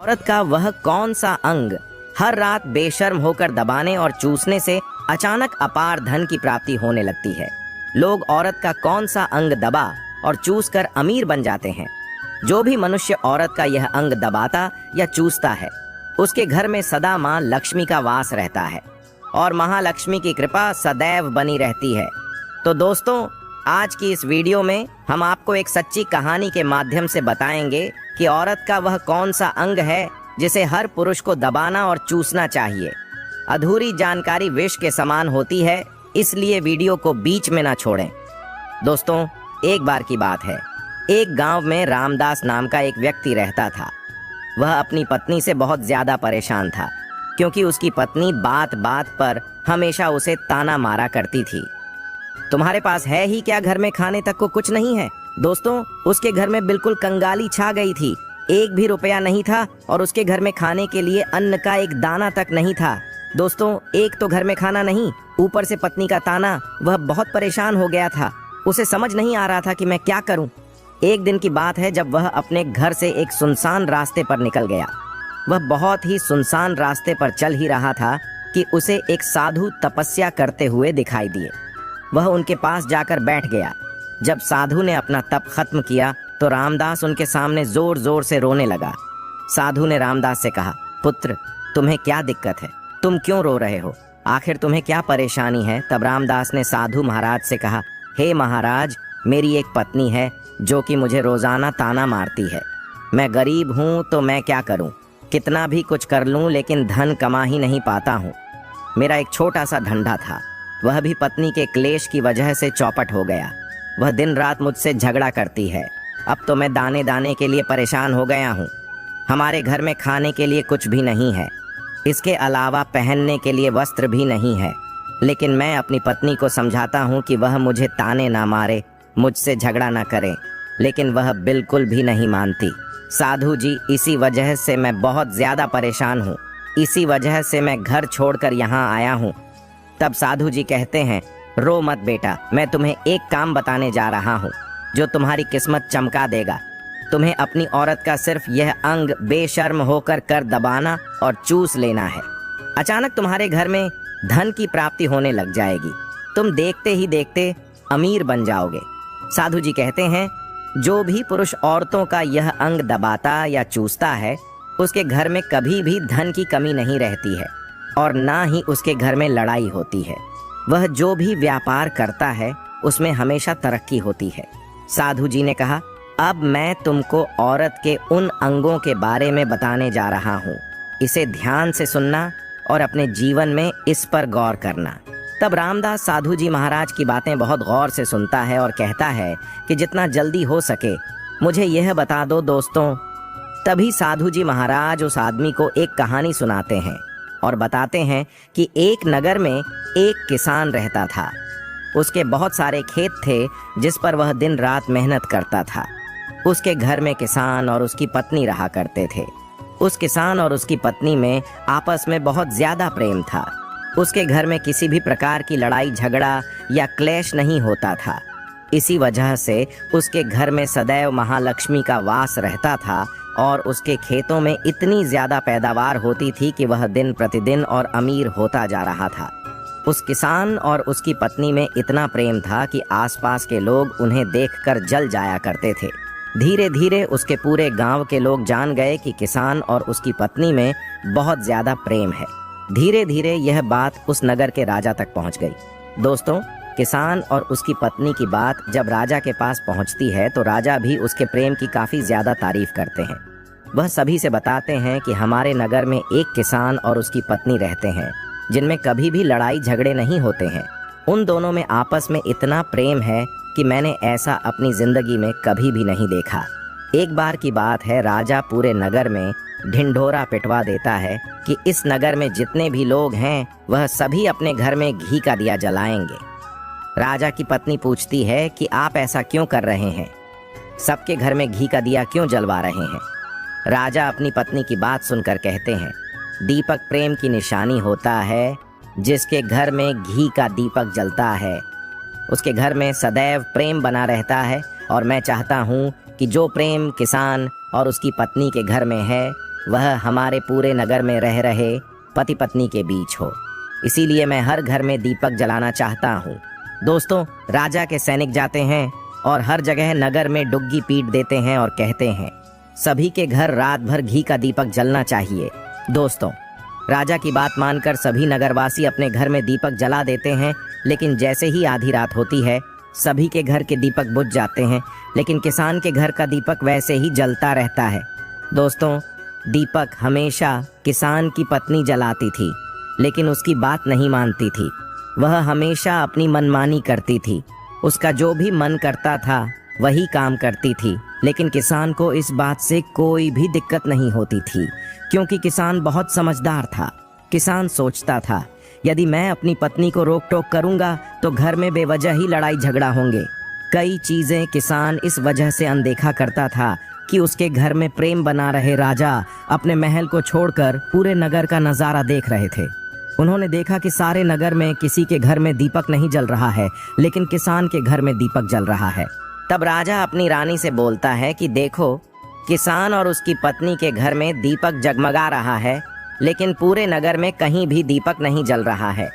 औरत का वह कौन सा अंग हर रात बेशर्म होकर दबाने और चूसने से अचानक अपार धन की प्राप्ति होने लगती है। लोग औरत का कौन सा अंग दबा और चूस कर अमीर बन जाते हैं। जो भी मनुष्य औरत का यह अंग दबाता या चूसता है, उसके घर में सदा माँ लक्ष्मी का वास रहता है और महालक्ष्मी की कृपा सदैव बनी रहती है। तो दोस्तों, आज की इस वीडियो में हम आपको एक सच्ची कहानी के माध्यम से बताएंगे कि औरत का वह कौन सा अंग है जिसे हर पुरुष को दबाना और चूसना चाहिए। अधूरी जानकारी विष के समान होती है, इसलिए वीडियो को बीच में ना छोड़ें। दोस्तों, एक बार की बात है, एक गांव में रामदास नाम का एक व्यक्ति रहता था। वह अपनी पत्नी से बहुत ज्यादा परेशान था, क्योंकि उसकी पत्नी बात बात पर हमेशा उसे ताना मारा करती थी। तुम्हारे पास है ही क्या, घर में खाने तक को कुछ नहीं है। दोस्तों, उसके घर में बिल्कुल कंगाली छा गई थी। एक भी रुपया नहीं था और उसके घर में खाने के लिए अन्न का एक दाना तक नहीं था। दोस्तों, एक तो घर में खाना नहीं, ऊपर से पत्नी का ताना। वह बहुत परेशान हो गया था। उसे समझ नहीं आ रहा था कि मैं क्या करूं। एक दिन की बात है, जब वह अपने घर से एक सुनसान रास्ते पर निकल गया। वह बहुत ही सुनसान रास्ते पर चल ही रहा था कि उसे एक साधु तपस्या करते हुए दिखाई दिए। वह उनके पास जाकर बैठ गया। जब साधु ने अपना तप खत्म किया तो रामदास उनके सामने जोर जोर से रोने लगा। साधु ने रामदास से कहा, पुत्र, तुम्हें क्या दिक्कत है? तुम क्यों रो रहे हो? आखिर तुम्हें क्या परेशानी है? तब रामदास ने साधु महाराज से कहा, हे महाराज, मेरी एक पत्नी है जो कि मुझे रोजाना ताना मारती है। मैं गरीब हूँ तो मैं क्या करूँ? कितना भी कुछ कर लूँ लेकिन धन कमा ही नहीं पाता हूँ। मेरा एक छोटा सा धंधा था, वह भी पत्नी के क्लेश की वजह से चौपट हो गया। वह दिन रात मुझसे झगड़ा करती है। अब तो मैं दाने दाने के लिए परेशान हो गया हूँ। हमारे घर में खाने के लिए कुछ भी नहीं है, इसके अलावा पहनने के लिए वस्त्र भी नहीं है। लेकिन मैं अपनी पत्नी को समझाता हूँ कि वह मुझे ताने ना मारे, मुझसे झगड़ा ना करे, लेकिन वह बिल्कुल भी नहीं मानती। साधु जी, इसी वजह से मैं बहुत ज़्यादा परेशान हूँ। इसी वजह से मैं घर छोड़कर यहाँ आया हूँ। तब साधु जी कहते हैं, रो मत बेटा, मैं तुम्हें एक काम बताने जा रहा हूँ जो तुम्हारी किस्मत चमका देगा। तुम्हें अपनी औरत का सिर्फ यह अंग बेशर्म होकर कर दबाना और चूस लेना है। अचानक तुम्हारे घर में धन की प्राप्ति होने लग जाएगी। तुम देखते ही देखते अमीर बन जाओगे। साधु जी कहते हैं, जो भी पुरुष औरतों का यह अंग दबाता या चूसता है, उसके घर में कभी भी धन की कमी नहीं रहती है और ना ही उसके घर में लड़ाई होती है। वह जो भी व्यापार करता है उसमें हमेशा तरक्की होती है। साधु जी ने कहा, अब मैं तुमको औरत के उन अंगों के बारे में बताने जा रहा हूँ। इसे ध्यान से सुनना और अपने जीवन में इस पर गौर करना। तब रामदास साधु जी महाराज की बातें बहुत गौर से सुनता है और कहता है कि जितना जल्दी हो सके मुझे यह बता दो दोस्तों। तभी साधु जी महाराज उस आदमी को एक कहानी सुनाते हैं और बताते हैं कि एक नगर में एक किसान रहता था। उसके बहुत सारे खेत थे जिस पर वह दिन रात मेहनत करता था। उसके घर में किसान और उसकी पत्नी रहा करते थे। उस किसान और उसकी पत्नी में आपस में बहुत ज्यादा प्रेम था। उसके घर में किसी भी प्रकार की लड़ाई झगड़ा या क्लेश नहीं होता था। इसी वजह से उसके घर में सदैव महालक्ष्मी का वास रहता था और उसके खेतों में इतनी ज्यादा पैदावार होती थी कि वह दिन प्रतिदिन और अमीर होता जा रहा था। उस किसान और उसकी पत्नी में इतना प्रेम था कि आसपास के लोग उन्हें देखकर जल जाया करते थे। धीरे धीरे उसके पूरे गांव के लोग जान गए कि किसान और उसकी पत्नी में बहुत ज्यादा प्रेम है। धीरे धीरे यह बात उस नगर के राजा तक पहुंच गई। दोस्तों, किसान और उसकी पत्नी की बात जब राजा के पास पहुंचती है तो राजा भी उसके प्रेम की काफी ज्यादा तारीफ करते हैं। वह सभी से बताते हैं कि हमारे नगर में एक किसान और उसकी पत्नी रहते हैं जिनमें कभी भी लड़ाई झगड़े नहीं होते हैं। उन दोनों में आपस में इतना प्रेम है कि मैंने ऐसा अपनी जिंदगी में कभी भी नहीं देखा। एक बार की बात है, राजा पूरे नगर में ढिंढोरा पिटवा देता है कि इस नगर में जितने भी लोग हैं वह सभी अपने घर में घी का दिया जलाएंगे। राजा की पत्नी पूछती है कि आप ऐसा क्यों कर रहे हैं? सबके घर में घी का दिया क्यों जलवा रहे हैं? राजा अपनी पत्नी की बात सुनकर कहते हैं, दीपक प्रेम की निशानी होता है। जिसके घर में घी का दीपक जलता है उसके घर में सदैव प्रेम बना रहता है और मैं चाहता हूँ कि जो प्रेम किसान और उसकी पत्नी के घर में है वह हमारे पूरे नगर में रह रहे पति पत्नी के बीच हो। इसीलिए मैं हर घर में दीपक जलाना चाहता हूँ। दोस्तों, राजा के सैनिक जाते हैं और हर जगह नगर में डुग्गी पीट देते हैं और कहते हैं सभी के घर रात भर घी का दीपक जलना चाहिए। दोस्तों, राजा की बात मानकर सभी नगरवासी अपने घर में दीपक जला देते हैं, लेकिन जैसे ही आधी रात होती है सभी के घर के दीपक बुझ जाते हैं, लेकिन किसान के घर का दीपक वैसे ही जलता रहता है। दोस्तों, दीपक हमेशा किसान की पत्नी जलाती थी, लेकिन उसकी बात नहीं मानती थी। वह हमेशा अपनी मनमानी करती थी। उसका जो भी मन करता था वही काम करती थी, लेकिन किसान को इस बात से कोई भी दिक्कत नहीं होती थी, क्योंकि किसान बहुत समझदार था। किसान सोचता था यदि मैं अपनी पत्नी को रोक टोक करूंगा तो घर में बेवजह ही लड़ाई झगड़ा होंगे। कई चीजें किसान इस वजह से अनदेखा करता था कि उसके घर में प्रेम बना रहे राजा अपने महल को छोड़कर पूरे नगर का नजारा देख रहे थे। उन्होंने देखा कि सारे नगर में किसी के घर में दीपक नहीं जल रहा है, लेकिन किसान के घर में दीपक जल रहा है। तब राजा अपनी रानी से बोलता है कि देखो, किसान और उसकी पत्नी के घर में दीपक जगमगा रहा है, लेकिन पूरे नगर में कहीं भी दीपक नहीं जल रहा है।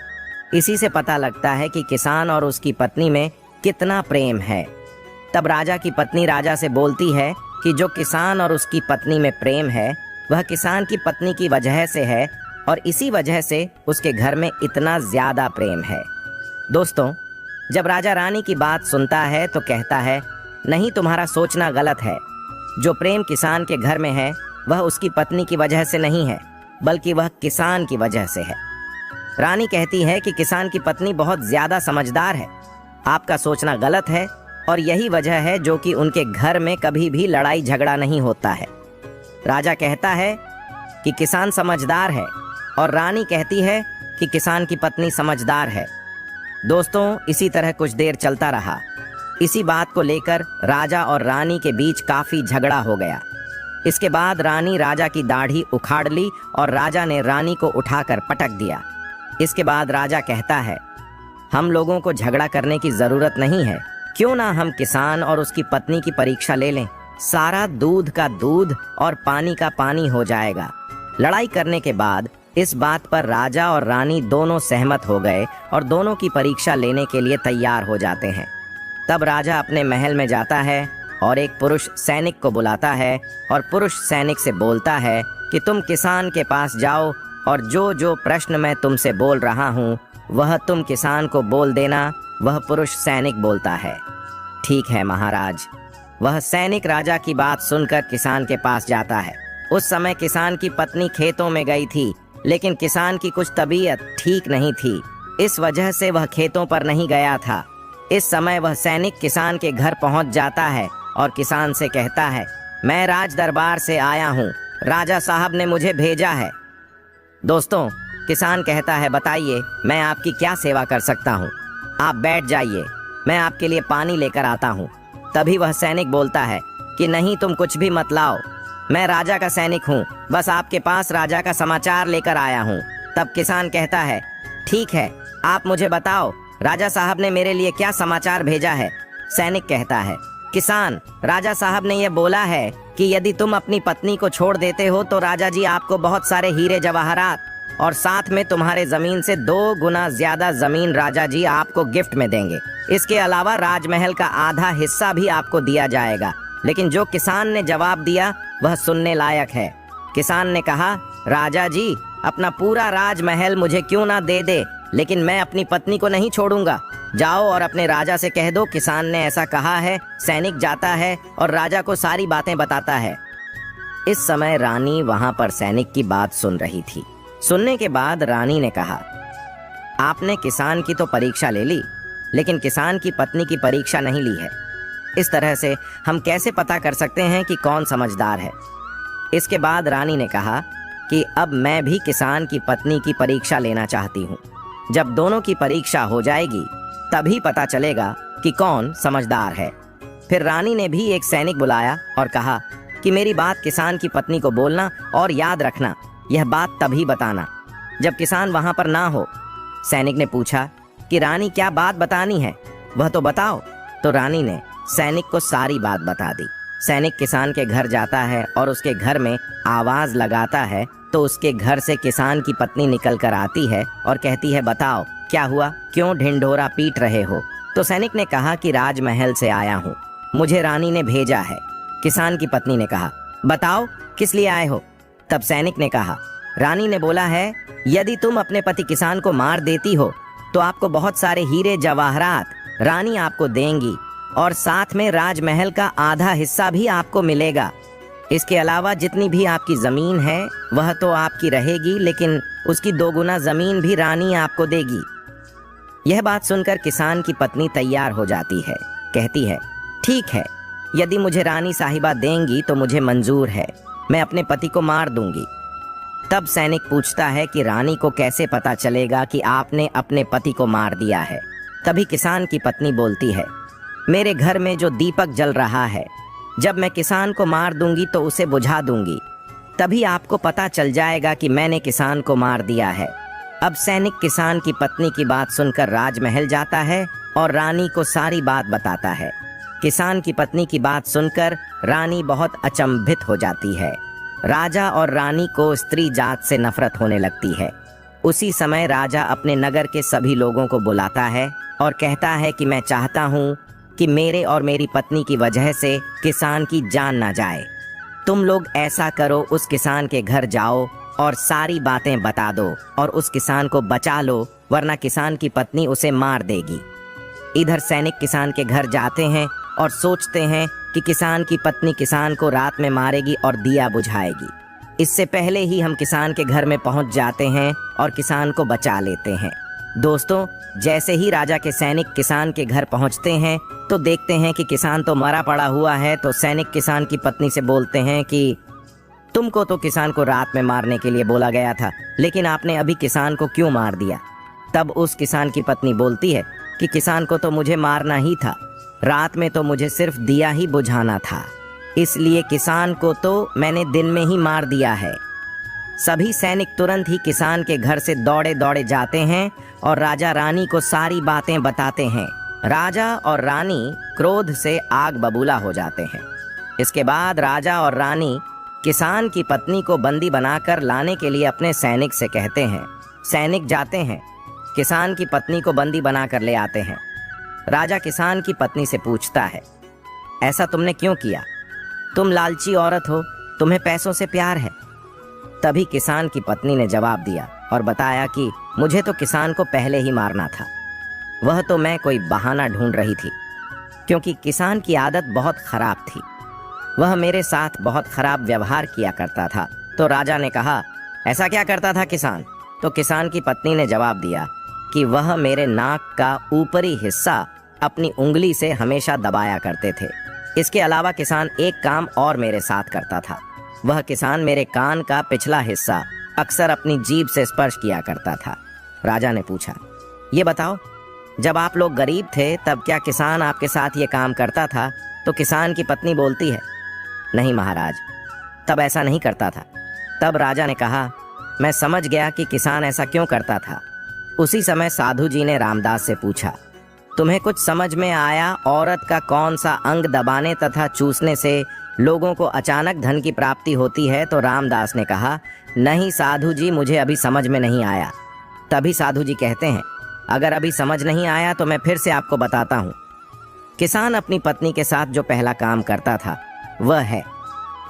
इसी से पता लगता है कि किसान और उसकी पत्नी में कितना प्रेम है। तब राजा की पत्नी राजा से बोलती है कि जो किसान और उसकी पत्नी में प्रेम है वह किसान की पत्नी की वजह से है, और इसी वजह से उसके घर में इतना ज्यादा प्रेम है। दोस्तों, जब राजा रानी की बात सुनता है तो कहता है नहीं, तुम्हारा सोचना गलत है। जो प्रेम किसान के घर में है वह उसकी पत्नी की वजह से नहीं है, बल्कि वह किसान की वजह से है। रानी कहती है कि किसान की पत्नी बहुत ज्यादा समझदार है। आपका सोचना गलत है, और यही वजह है जो कि उनके घर में कभी भी लड़ाई झगड़ा नहीं होता है। राजा कहता है कि किसान समझदार है, और रानी कहती है कि किसान की पत्नी समझदार है। दोस्तों, इसी तरह कुछ देर चलता रहा। इसी बात को लेकर राजा और रानी के बीच काफी झगड़ा हो गया। इसके बाद रानी राजा की दाढ़ी उखाड़ ली और राजा ने रानी को उठाकर पटक दिया। इसके बाद राजा कहता है हम लोगों को झगड़ा करने की जरूरत नहीं है, क्यों ना हम किसान और उसकी पत्नी की परीक्षा ले लें। सारा दूध का दूध और पानी का पानी हो जाएगा। लड़ाई करने के बाद इस बात पर राजा और रानी दोनों सहमत हो गए और दोनों की परीक्षा लेने के लिए तैयार हो जाते हैं। तब राजा अपने महल में जाता है और एक पुरुष सैनिक को बुलाता है और पुरुष सैनिक से बोलता है कि तुम किसान के पास जाओ और जो जो प्रश्न मैं तुमसे बोल रहा हूँ वह तुम किसान को बोल देना। वह पुरुष सैनिक बोलता है ठीक है महाराज। वह सैनिक राजा की बात सुनकर किसान के पास जाता है। उस समय किसान की पत्नी खेतों में गई थी, लेकिन किसान की कुछ तबीयत ठीक नहीं थी, इस वजह से वह खेतों पर नहीं गया था। इस समय वह सैनिक किसान के घर पहुंच जाता है और किसान से कहता है मैं राज दरबार से आया हूं, राजा साहब ने मुझे भेजा है। दोस्तों, किसान कहता है बताइए मैं आपकी क्या सेवा कर सकता हूं। आप बैठ जाइए, मैं आपके लिए पानी लेकर आता हूं। तभी वह सैनिक बोलता है कि नहीं, तुम कुछ भी मत लाओ, मैं राजा का सैनिक हूँ, बस आपके पास राजा का समाचार लेकर आया हूँ। तब किसान कहता है ठीक है, आप मुझे बताओ राजा साहब ने मेरे लिए क्या समाचार भेजा है। सैनिक कहता है किसान, राजा साहब ने यह बोला है कि यदि तुम अपनी पत्नी को छोड़ देते हो तो राजा जी आपको बहुत सारे हीरे जवाहरात और साथ में तुम्हारे जमीन से 2 गुना ज्यादा जमीन राजा जी आपको गिफ्ट में देंगे। इसके अलावा राजमहल का आधा हिस्सा भी आपको दिया जाएगा। लेकिन जो किसान ने जवाब दिया वह सुनने लायक है। किसान ने कहा राजा जी अपना पूरा राजमहल मुझे क्यों ना दे दे, लेकिन मैं अपनी पत्नी को नहीं छोड़ूंगा। जाओ और अपने राजा से कह दो किसान ने ऐसा कहा है। सैनिक जाता है और राजा को सारी बातें बताता है। इस समय रानी वहां पर सैनिक की बात सुन रही थी। सुनने के बाद रानी ने कहा आपने किसान की तो परीक्षा ले ली, लेकिन किसान की पत्नी की परीक्षा नहीं ली है। इस तरह से हम कैसे पता कर सकते हैं कि कौन समझदार है। इसके बाद रानी ने कहा कि अब मैं भी किसान की पत्नी की परीक्षा लेना चाहती हूँ। जब दोनों की परीक्षा हो जाएगी तभी पता चलेगा कि कौन समझदार है। फिर रानी ने भी एक सैनिक बुलाया और कहा कि मेरी बात किसान की पत्नी को बोलना और याद रखना, यह बात तभी बताना जब किसान वहां पर ना हो। सैनिक ने पूछा कि रानी क्या बात बतानी है, वह तो बताओ। तो रानी ने सैनिक को सारी बात बता दी। सैनिक किसान के घर जाता है और उसके घर में आवाज लगाता है तो उसके घर से किसान की पत्नी निकल कर आती है और कहती है, बताओ क्या हुआ, क्यों ढिंढोरा पीट रहे हो? तो सैनिक ने कहा कि राजमहल से आया हूँ, मुझे रानी ने भेजा है। किसान की पत्नी ने कहा, बताओ किस लिए आए हो? तब सैनिक ने कहा, रानी ने बोला है, यदि तुम अपने पति किसान को मार देती हो तो आपको बहुत सारे हीरे जवाहरात रानी आपको देंगी और साथ में राजमहल का आधा हिस्सा भी आपको मिलेगा। इसके अलावा जितनी भी आपकी जमीन है वह तो आपकी रहेगी, लेकिन उसकी 2 गुना जमीन भी रानी आपको देगी। यह बात सुनकर किसान की पत्नी तैयार हो जाती है, कहती है, ठीक है, यदि मुझे रानी साहिबा देंगी तो मुझे मंजूर है, मैं अपने पति को मार दूंगी। तब सैनिक पूछता है कि रानी को कैसे पता चलेगा कि आपने अपने पति को मार दिया है? तभी किसान की पत्नी बोलती है, मेरे घर में जो दीपक जल रहा है, जब मैं किसान को मार दूंगी तो उसे बुझा दूंगी, तभी आपको पता चल जाएगा कि मैंने किसान को मार दिया है। अब सैनिक किसान की पत्नी की बात सुनकर राजमहल जाता है और रानी को सारी बात बताता है। किसान की पत्नी की बात सुनकर रानी बहुत अचंभित हो जाती है। राजा और रानी को स्त्री जात से नफरत होने लगती है। उसी समय राजा अपने नगर के सभी लोगों को बुलाता है और कहता है कि मैं चाहता हूँ कि मेरे और मेरी पत्नी की वजह से किसान की जान ना जाए। तुम लोग ऐसा करो, उस किसान के घर जाओ और सारी बातें बता दो और उस किसान को बचा लो, वरना किसान की पत्नी उसे मार देगी। इधर सैनिक किसान के घर जाते हैं और सोचते हैं कि किसान की पत्नी किसान को रात में मारेगी और दिया बुझाएगी। इससे पहले ही हम किसान के घर में पहुंच जाते हैं और किसान को बचा लेते हैं। दोस्तों, जैसे ही राजा के सैनिक किसान के घर पहुंचते हैं तो देखते हैं कि किसान तो मरा पड़ा हुआ है। तो सैनिक किसान की पत्नी से बोलते हैं कि तुमको तो किसान को रात में मारने के लिए बोला गया था, लेकिन आपने अभी किसान को क्यों मार दिया? तब उस किसान की पत्नी बोलती है कि किसान को तो मुझे मारना ही था, रात में तो मुझे सिर्फ दिया ही बुझाना था, इसलिए किसान को तो मैंने दिन में ही मार दिया है। सभी सैनिक तुरंत ही किसान के घर से दौड़े दौड़े जाते हैं और राजा रानी को सारी बातें बताते हैं। राजा और रानी क्रोध से आग बबूला हो जाते हैं। इसके बाद राजा और रानी किसान की पत्नी को बंदी बनाकर लाने के लिए अपने सैनिक से कहते हैं। सैनिक जाते हैं, किसान की पत्नी को बंदी बनाकर ले आते हैं। राजा किसान की पत्नी से पूछता है, ऐसा तुमने क्यों किया? तुम लालची औरत हो, तुम्हें पैसों से प्यार है। तभी किसान की पत्नी ने जवाब दिया और बताया कि मुझे तो किसान को पहले ही मारना था, वह तो मैं कोई बहाना ढूंढ रही थी, क्योंकि किसान की आदत बहुत खराब थी, वह मेरे साथ बहुत खराब व्यवहार किया करता था। तो राजा ने कहा, ऐसा क्या करता था किसान? तो किसान की पत्नी ने जवाब दिया कि वह मेरे नाक का ऊपरी हिस्सा अपनी उंगली से हमेशा दबाया करते थे। इसके अलावा किसान एक काम और मेरे साथ करता था, वह किसान मेरे कान का पिछला हिस्सा अक्सर अपनी जीभ से स्पर्श किया करता था। राजा ने पूछा, ये बताओ, जब आप लोग गरीब थे तब क्या किसान आपके साथ ये काम करता था? तो किसान की पत्नी बोलती है, नहीं महाराज, तब ऐसा नहीं करता था। तब राजा ने कहा, मैं समझ गया कि किसान ऐसा क्यों करता था। उसी समय साधु जी ने रामदास से पूछा, तुम्हें कुछ समझ में आया औरत का कौन सा अंग दबाने तथा चूसने से लोगों को अचानक धन की प्राप्ति होती है? तो रामदास ने कहा, नहीं साधु जी, मुझे अभी समझ में नहीं आया। तभी साधु जी कहते हैं, अगर अभी समझ नहीं आया तो मैं फिर से आपको बताता हूँ। किसान अपनी पत्नी के साथ जो पहला काम करता था वह है,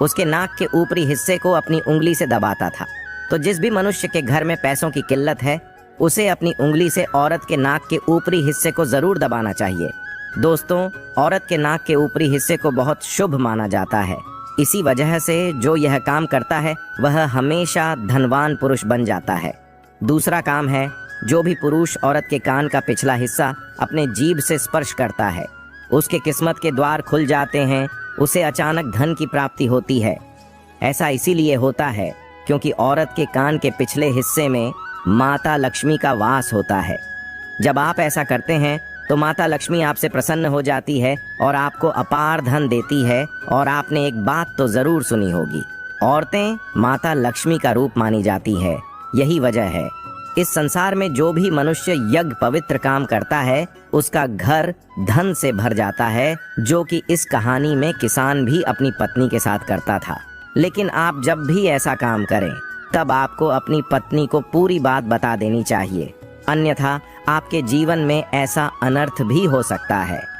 उसके नाक के ऊपरी हिस्से को अपनी उंगली से दबाता था। तो जिस भी मनुष्य के घर में पैसों की किल्लत है उसे अपनी उंगली से औरत के नाक के ऊपरी हिस्से को जरूर दबाना चाहिए। दोस्तों, औरत के नाक के ऊपरी हिस्से को बहुत शुभ माना जाता है। इसी वजह से जो यह काम करता है वह हमेशा धनवान पुरुष बन जाता है। दूसरा काम है, जो भी पुरुष औरत के कान का पिछला हिस्सा अपने जीभ से स्पर्श करता है उसके किस्मत के द्वार खुल जाते हैं, उसे अचानक धन की प्राप्ति होती है। ऐसा इसीलिए होता है क्योंकि औरत के कान के पिछले हिस्से में माता लक्ष्मी का वास होता है। जब आप ऐसा करते हैं तो माता लक्ष्मी आपसे प्रसन्न हो जाती है और आपको अपार धन देती है। और आपने एक बात तो जरूर सुनी होगी, औरतें माता लक्ष्मी का रूप मानी जाती है, यही वजह है। इस संसार में जो भी मनुष्य यज्ञ पवित्र काम करता है उसका घर धन से भर जाता है, जो कि इस कहानी में किसान भी अपनी पत्नी के साथ करता था। लेकिन आप जब भी ऐसा काम करें तब आपको अपनी पत्नी को पूरी बात बता देनी चाहिए, अन्यथा आपके जीवन में ऐसा अनर्थ भी हो सकता है।